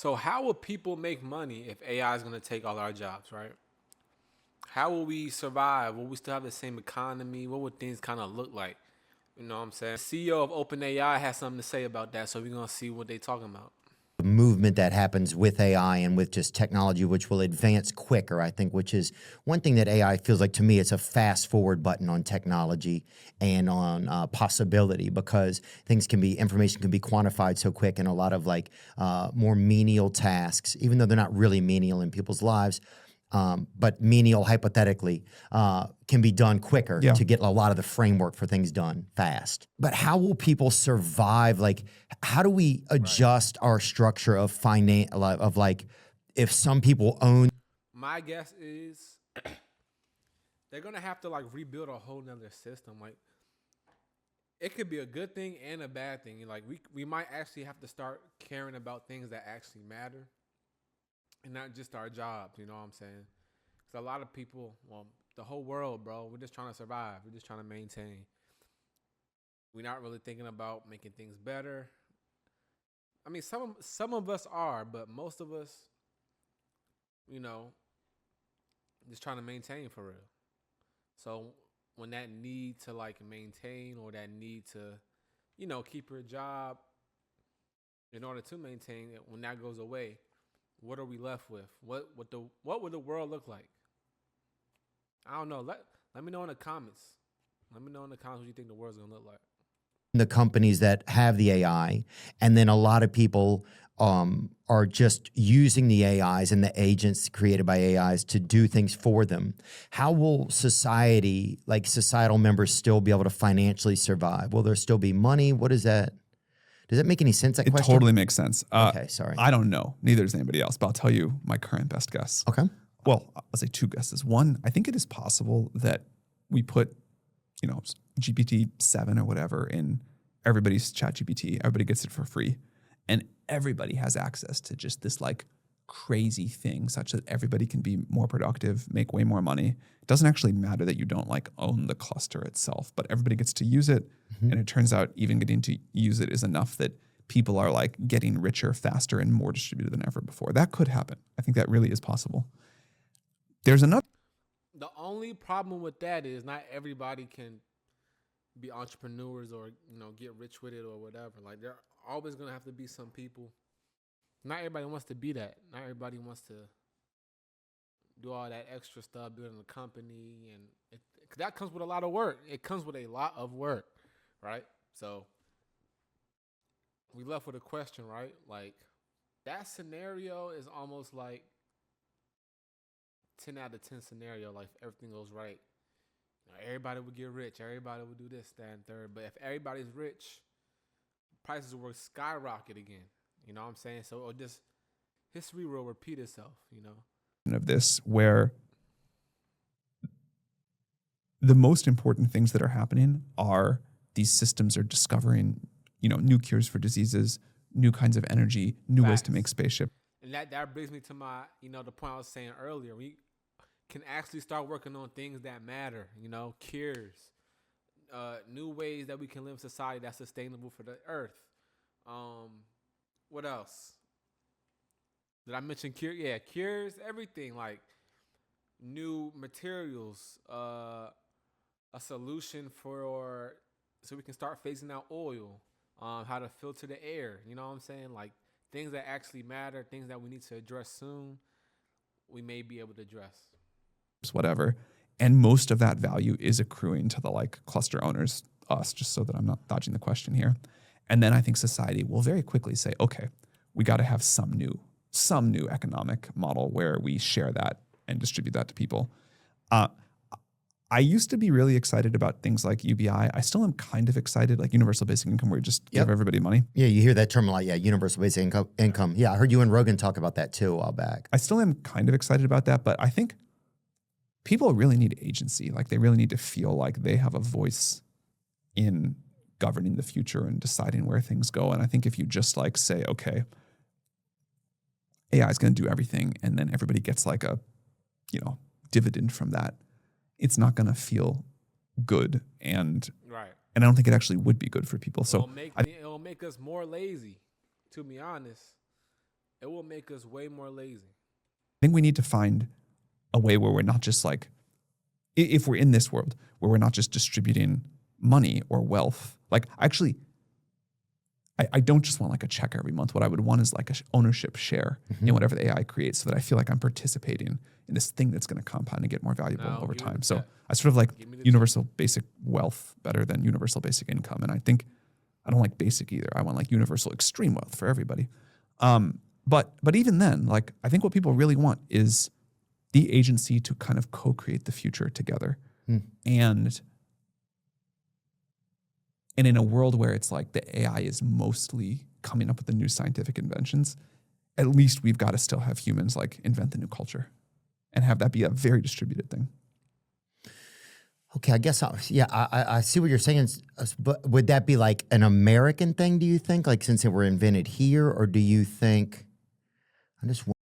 So how will people make money if AI is going to take all our jobs, right? How will we survive? Will we still have the same economy? What would things kind of look like? You know what I'm saying? CEO of OpenAI has something to say about that, so we're going to see what they're talking about. Movement that happens with AI and with just technology, which will advance quicker, I think, which is one thing that AI feels like to me. It's a fast forward button on technology and on possibility, because information can be quantified so quick, and a lot of more menial tasks, even though they're not really menial in people's lives, but menial hypothetically can be done quicker to get a lot of the framework for things done fast. But how will people survive? How do we adjust our structure of finance, if some people own? My guess is they're going to have to rebuild a whole nother system. It could be a good thing and a bad thing. We might actually have to start caring about things that actually matter. And not just our jobs, you know what I'm saying? Because a lot of people, the whole world, bro, we're just trying to survive. We're just trying to maintain. We're not really thinking about making things better. I mean, some of us are, but most of us, just trying to maintain for real. So when that need to maintain, or that need to, keep your job in order to maintain it, when that goes away, what are we left with? What would the world look like? I don't know. Let me know in the comments. Let me know in the comments what you think the world's gonna look like. The companies that have the AI, and then a lot of people are just using the AIs and the agents created by AIs to do things for them. How will society, societal members, still be able to financially survive? Will there still be money? What is that? Does that make any sense, that question? It totally makes sense. Okay, sorry. I don't know. Neither does anybody else, but I'll tell you my current best guess. Okay. Well, I'll say two guesses. One, I think it is possible that we put, GPT-7 or whatever in everybody's ChatGPT. Everybody gets it for free. And everybody has access to just this crazy thing, such that everybody can be more productive, make way more money. It doesn't actually matter that you don't own the cluster itself, but everybody gets to use it. Mm-hmm. And it turns out even getting to use it is enough that people are getting richer faster and more distributed than ever before. That could happen. I think that really is possible. There's another. The only problem with that is not everybody can be entrepreneurs or get rich with it or whatever. There always gonna have to be some people. Not everybody wants to be that. Not everybody wants to do all that extra stuff, building a company, and that comes with a lot of work. It comes with a lot of work, right? So we left with a question, right? That scenario is almost 10 out of 10 scenario. If everything goes right, everybody would get rich. Everybody would do this, that, and third. But if everybody's rich, prices will skyrocket again. You know what I'm saying? So history will repeat itself, Of this, where the most important things that are happening are these systems are discovering, new cures for diseases, new kinds of energy, new ways to make spaceship. And that brings me to my, the point I was saying earlier. We can actually start working on things that matter, cures, new ways that we can live in society that's sustainable for the earth. What else? Did I mention cure? Yeah, cures, everything, new materials, a solution so we can start phasing out oil, how to filter the air, you know what I'm saying? Things that actually matter, things that we need to address soon, we may be able to address. Whatever. And most of that value is accruing to the cluster owners, us, just so that I'm not dodging the question here. And then I think society will very quickly say, okay, we got to have some new economic model where we share that and distribute that to people. I used to be really excited about things like UBI. I still am kind of excited, universal basic income, where you just give everybody money. Yeah, you hear that term a lot. Yeah, universal basic income. Yeah, I heard you and Rogan talk about that too a while back. I still am kind of excited about that, but I think people really need agency. They really need to feel like they have a voice in governing the future and deciding where things go. And I think if you just say, okay, AI is going to do everything, and then everybody gets a, dividend from that, it's not going to feel good. And right. And I don't think it actually would be good for people. So it'll make us more lazy, to be honest. it will make us way more lazy. I think we need to find a way where we're not just like, if we're in this world, where we're not just distributing money or wealth. Like, actually, I don't just want like a check every month. What I would want is like a ownership share in whatever the AI creates, so that I feel like I'm participating in this thing that's going to compound and get more valuable over time. So I sort of like universal basic wealth better than universal basic income. And I think I don't like basic either. I want like universal extreme wealth for everybody. But even then, like, I think what people really want is the agency to kind of co-create the future together. And in a world where it's like the AI is mostly coming up with the new scientific inventions, at least we've got to still have humans like invent the new culture and have that be a very distributed thing. Okay, I guess, I see what you're saying, but would that be like an American thing, do you think? Like, since it were invented here, or do you think, I'm just